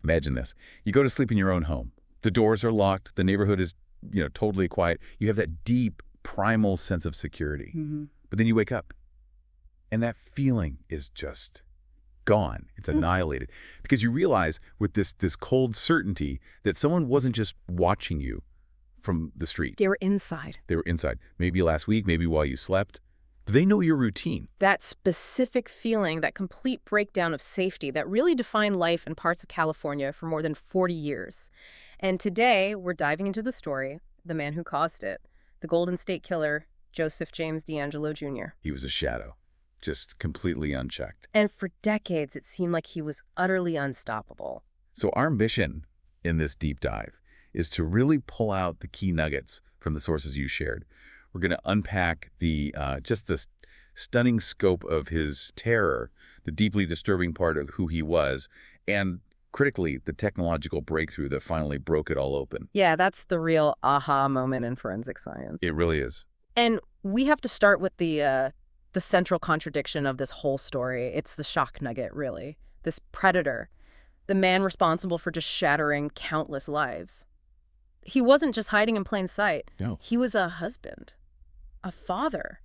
Imagine this. You go to sleep in your own home. The doors are locked. The neighborhood is, totally quiet. You have that deep, primal sense of security. But then you wake up, and that feeling is just gone. It's annihilated. Because you realize with this cold certainty that someone wasn't just watching you from the street. They were inside. They were inside. Maybe last week, maybe while you slept. They know your routine. That specific feeling, that complete breakdown of safety that really defined life in parts of California for more than 40 years. And today, we're diving into the story, the man who caused it, the Golden State Killer, Joseph James DeAngelo Jr. He was a shadow, just completely unchecked. And for decades, it seemed like he was utterly unstoppable. So our mission in this deep dive is to really pull out the key nuggets from the sources you shared. We're going to unpack just the stunning scope of his terror, the deeply disturbing part of who he was, and critically, the technological breakthrough that finally broke it all open. Yeah, that's the real aha moment in forensic science. It really is. And we have to start with the central contradiction of this whole story. It's the shock nugget, really. This predator, the man responsible for just shattering countless lives. He wasn't just hiding in plain sight. No. He was a husband, a father.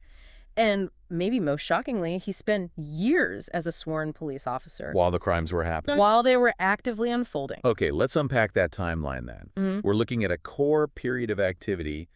And maybe most shockingly, he spent years as a sworn police officer. While the crimes were happening. While they were actively unfolding. Okay, let's unpack that timeline then. We're looking at a core period of activity,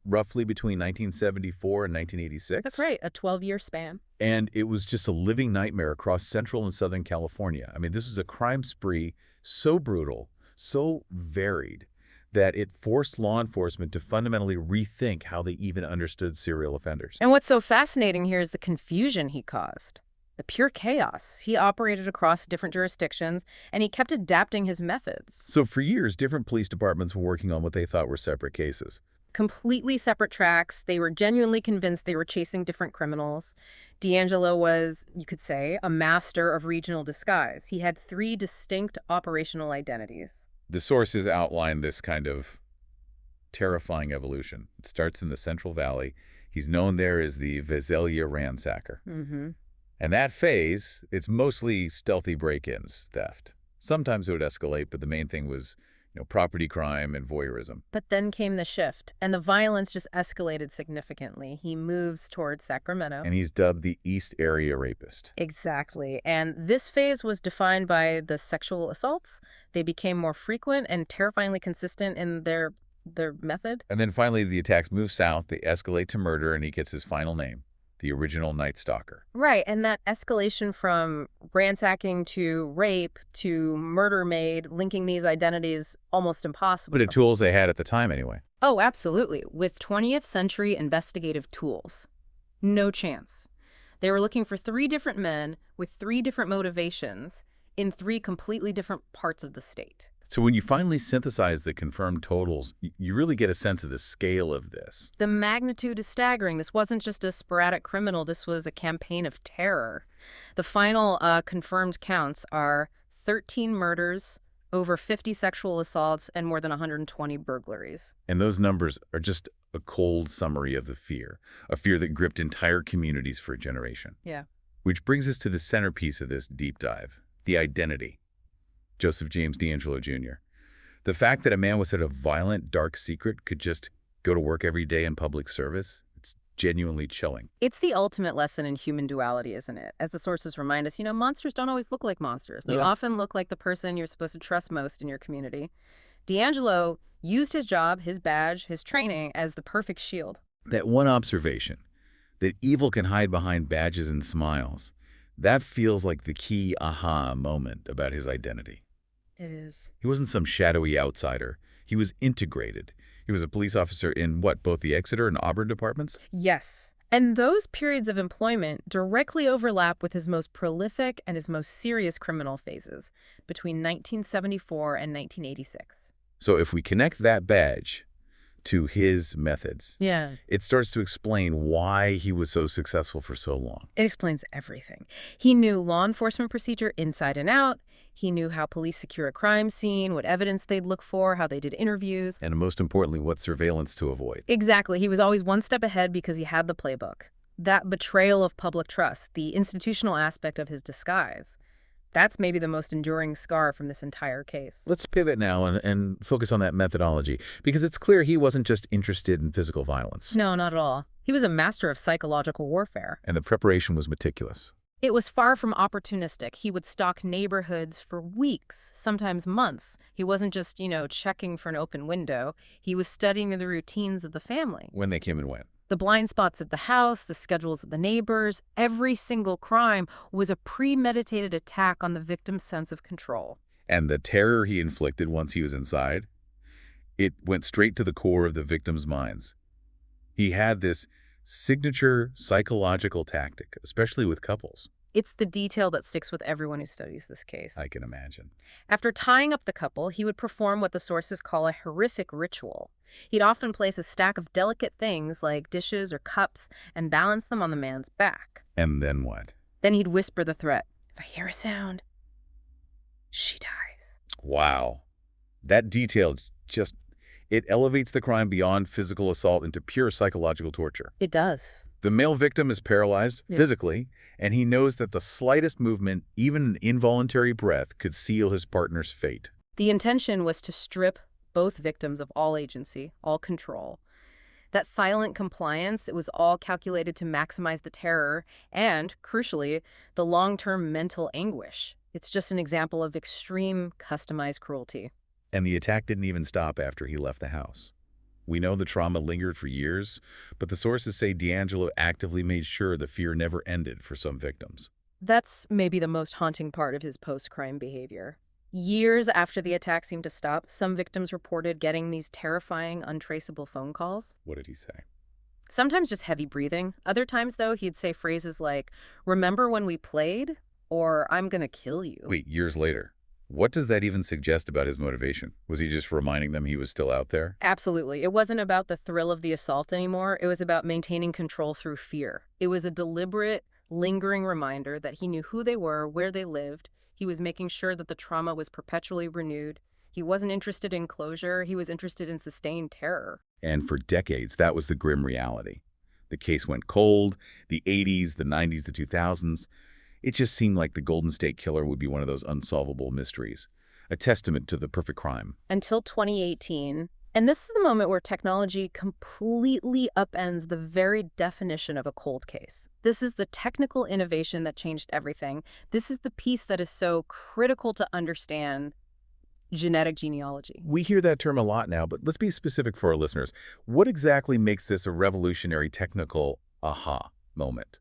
roughly between 1974 and 1986? That's right, a 12-year span. And it was just a living nightmare across Central and Southern California. I mean, this was a crime spree so brutal, so varied, that it forced law enforcement to fundamentally rethink how they even understood serial offenders. And what's so fascinating here is the confusion he caused. The pure chaos. He operated across different jurisdictions, and he kept adapting his methods. So for years, different police departments were working on what they thought were separate cases. Completely separate tracks. They were genuinely convinced they were chasing different criminals. DeAngelo was, you could say, a master of regional disguise. He had 3 distinct operational identities. The sources outline this kind of terrifying evolution. It starts in the Central Valley. He's known there as the Visalia ransacker. And that phase, it's mostly stealthy break-ins, theft. Sometimes it would escalate, but the main thing was property crime and voyeurism. But then came the shift, and the violence just escalated significantly. He moves towards Sacramento. And he's dubbed the East Area Rapist. Exactly. And this phase was defined by the sexual assaults. They became more frequent and terrifyingly consistent in their method. And then finally, the attacks move south, they escalate to murder, and he gets his final name, the original Night Stalker. Right, and that escalation from ransacking to rape to murder made linking these identities almost impossible. But the tools they had at the time anyway. Oh, absolutely. With 20th century investigative tools. No chance. They were looking for 3 different men with 3 different motivations in 3 completely different parts of the state. So when you finally synthesize the confirmed totals, you really get a sense of the scale of this. The magnitude is staggering. This wasn't just a sporadic criminal. This was a campaign of terror. The final confirmed counts are 13 murders, over 50 sexual assaults, and more than 120 burglaries. And those numbers are just a cold summary of the fear, a fear that gripped entire communities for a generation. Yeah. Which brings us to the centerpiece of this deep dive, the identity. Joseph James DeAngelo Jr. The fact that a man with such a violent, dark secret could just go to work every day in public service, it's genuinely chilling. It's the ultimate lesson in human duality, isn't it? As the sources remind us, monsters don't always look like monsters. They often look like the person you're supposed to trust most in your community. DeAngelo used his job, his badge, his training as the perfect shield. That one observation, that evil can hide behind badges and smiles, that feels like the key aha moment about his identity. It is. He wasn't some shadowy outsider. He was integrated. He was a police officer in both the Exeter and Auburn departments? Yes. And those periods of employment directly overlap with his most prolific and his most serious criminal phases between 1974 and 1986. So if we connect that badge to his methods, yeah, it starts to explain why he was so successful for so long. It explains everything. He knew law enforcement procedure inside and out. He knew how police secure a crime scene, what evidence they'd look for, how they did interviews. And most importantly, what surveillance to avoid. Exactly. He was always one step ahead because he had the playbook. That betrayal of public trust, the institutional aspect of his disguise, That's maybe the most enduring scar from this entire case. Let's pivot now and focus on that methodology, because it's clear he wasn't just interested in physical violence. No, not at all. He was a master of psychological warfare. And the preparation was meticulous. It was far from opportunistic. He would stalk neighborhoods for weeks, sometimes months. He wasn't just, checking for an open window. He was studying the routines of the family. When they came and went. The blind spots of the house, the schedules of the neighbors, every single crime was a premeditated attack on the victim's sense of control. And the terror he inflicted once he was inside, it went straight to the core of the victim's minds. He had this signature psychological tactic, especially with couples. It's the detail that sticks with everyone who studies this case. I can imagine. After tying up the couple, he would perform what the sources call a horrific ritual. He'd often place a stack of delicate things like dishes or cups and balance them on the man's back. And then what? Then he'd whisper the threat, "If I hear a sound, she dies." Wow. That detail it elevates the crime beyond physical assault into pure psychological torture. It does. The male victim is paralyzed physically, and he knows that the slightest movement, even an involuntary breath, could seal his partner's fate. The intention was to strip both victims of all agency, all control. That silent compliance, it was all calculated to maximize the terror and, crucially, the long-term mental anguish. It's just an example of extreme, customized cruelty. And the attack didn't even stop after he left the house. We know the trauma lingered for years, but the sources say DeAngelo actively made sure the fear never ended for some victims. That's maybe the most haunting part of his post-crime behavior. Years after the attack seemed to stop, some victims reported getting these terrifying, untraceable phone calls. What did he say? Sometimes just heavy breathing. Other times, though, he'd say phrases like, "Remember when we played?" or "I'm gonna kill you." Wait, years later. What does that even suggest about his motivation? Was he just reminding them he was still out there? Absolutely. It wasn't about the thrill of the assault anymore. It was about maintaining control through fear. It was a deliberate, lingering reminder that he knew who they were, where they lived. He was making sure that the trauma was perpetually renewed. He wasn't interested in closure. He was interested in sustained terror. And for decades, that was the grim reality. The case went cold, the 80s, the 90s, the 2000s. It just seemed like the Golden State Killer would be one of those unsolvable mysteries, a testament to the perfect crime. Until 2018. And this is the moment where technology completely upends the very definition of a cold case. This is the technical innovation that changed everything. This is the piece that is so critical to understand genetic genealogy. We hear that term a lot now, but let's be specific for our listeners. What exactly makes this a revolutionary technical aha moment?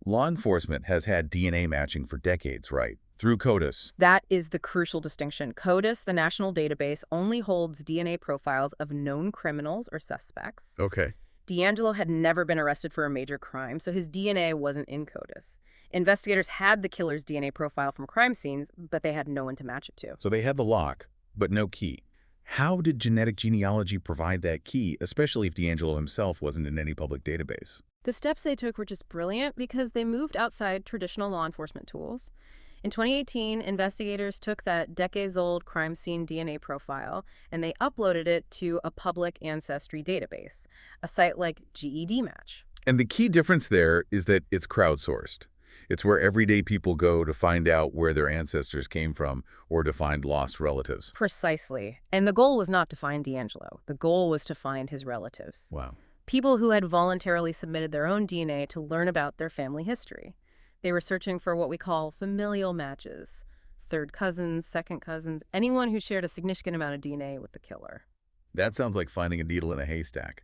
Law enforcement has had DNA matching for decades, right? Through CODIS. That is the crucial distinction. CODIS, the national database, only holds DNA profiles of known criminals or suspects. Okay. DeAngelo had never been arrested for a major crime, so his DNA wasn't in CODIS. Investigators had the killer's DNA profile from crime scenes, but they had no one to match it to. So they had the lock, but no key. How did genetic genealogy provide that key, especially if DeAngelo himself wasn't in any public database? The steps they took were just brilliant because they moved outside traditional law enforcement tools. In 2018, investigators took that decades-old crime scene DNA profile and they uploaded it to a public ancestry database, a site like GED Match. And the key difference there is that it's crowdsourced. It's where everyday people go to find out where their ancestors came from or to find lost relatives. Precisely. And the goal was not to find DeAngelo. The goal was to find his relatives. Wow. People who had voluntarily submitted their own DNA to learn about their family history. They were searching for what we call familial matches, third cousins, second cousins, anyone who shared a significant amount of DNA with the killer. That sounds like finding a needle in a haystack.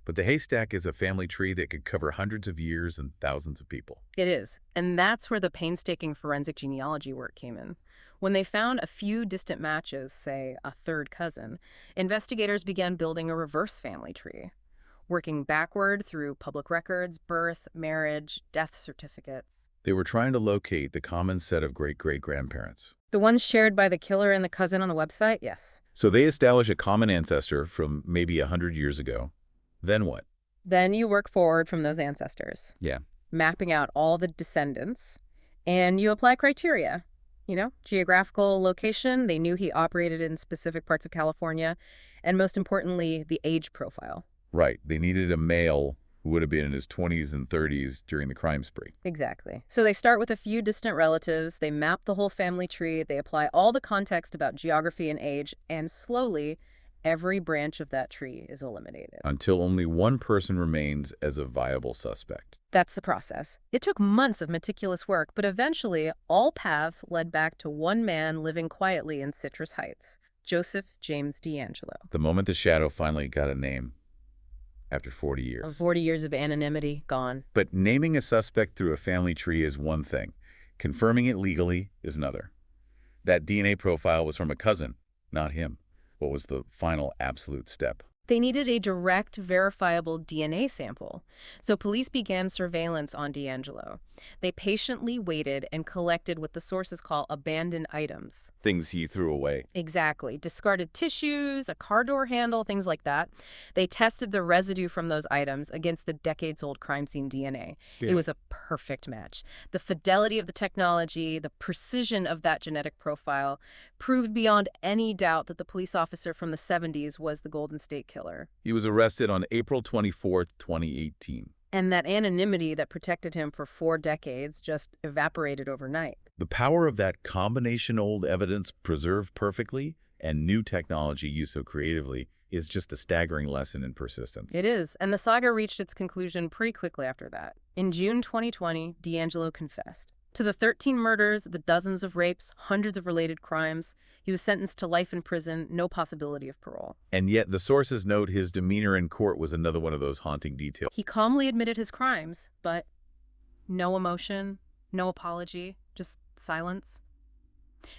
But the haystack is a family tree that could cover hundreds of years and thousands of people. It is. And that's where the painstaking forensic genealogy work came in. When they found a few distant matches, say a third cousin, investigators began building a reverse family tree, working backward through public records, birth, marriage, death certificates. They were trying to locate the common set of great-great-grandparents. The ones shared by the killer and the cousin on the website? Yes. So they establish a common ancestor from maybe 100 years ago. Then what? Then you work forward from those ancestors. Yeah. Mapping out all the descendants, and you apply criteria. Geographical location, they knew he operated in specific parts of California, and most importantly, the age profile. Right. They needed a male who would have been in his 20s and 30s during the crime spree. Exactly. So they start with a few distant relatives, they map the whole family tree, they apply all the context about geography and age, and slowly, every branch of that tree is eliminated. Until only one person remains as a viable suspect. That's the process. It took months of meticulous work, but eventually, all paths led back to one man living quietly in Citrus Heights, Joseph James DeAngelo. The moment the shadow finally got a name, after 40 Of years. 40 years of anonymity gone. But naming a suspect through a family tree is one thing. Confirming it legally is another. That DNA profile was from a cousin, not him. What was the final absolute step? They needed a direct, verifiable DNA sample, so police began surveillance on DeAngelo. They patiently waited and collected what the sources call abandoned items. Things he threw away. Exactly. Discarded tissues, a car door handle, things like that. They tested the residue from those items against the decades-old crime scene DNA. Yeah. It was a perfect match. The fidelity of the technology, the precision of that genetic profile, proved beyond any doubt that the police officer from the 70s was the Golden State Killer. He was arrested on April 24, 2018. And that anonymity that protected him for 4 decades just evaporated overnight. The power of that combination old evidence preserved perfectly and new technology used so creatively is just a staggering lesson in persistence. It is, and the saga reached its conclusion pretty quickly after that. In June 2020, DeAngelo confessed. To the 13 murders, the dozens of rapes, hundreds of related crimes, he was sentenced to life in prison, no possibility of parole. And yet the sources note his demeanor in court was another one of those haunting details. He calmly admitted his crimes, but no emotion, no apology, just silence.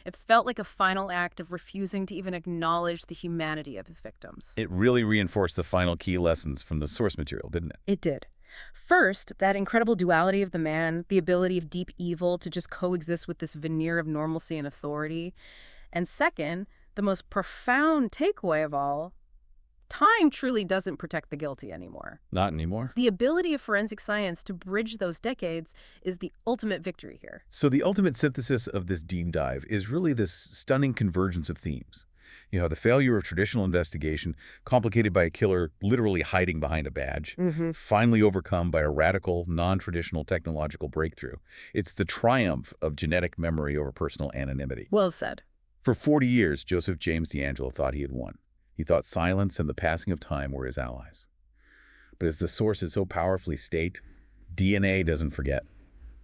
It felt like a final act of refusing to even acknowledge the humanity of his victims. It really reinforced the final key lessons from the source material, didn't it? It did. First, that incredible duality of the man, the ability of deep evil to just coexist with this veneer of normalcy and authority. And second, the most profound takeaway of all, time truly doesn't protect the guilty anymore. Not anymore. The ability of forensic science to bridge those decades is the ultimate victory here. So the ultimate synthesis of this deep dive is really this stunning convergence of themes. You know, the failure of traditional investigation, complicated by a killer literally hiding behind a badge, finally overcome by a radical, non-traditional technological breakthrough. It's the triumph of genetic memory over personal anonymity. Well said. For 40 years, Joseph James DeAngelo thought he had won. He thought silence and the passing of time were his allies. But as the sources so powerfully state, DNA doesn't forget.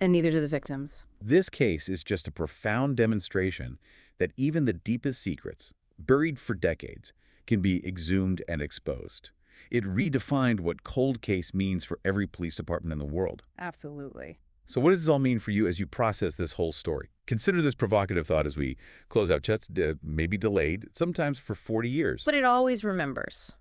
And neither do the victims. This case is just a profound demonstration that even the deepest secrets, buried for decades, can be exhumed and exposed. It redefined what cold case means for every police department in the world. Absolutely. So what does this all mean for you as you process this whole story? Consider this provocative thought as we close out chats, maybe delayed, sometimes for 40 years. But it always remembers.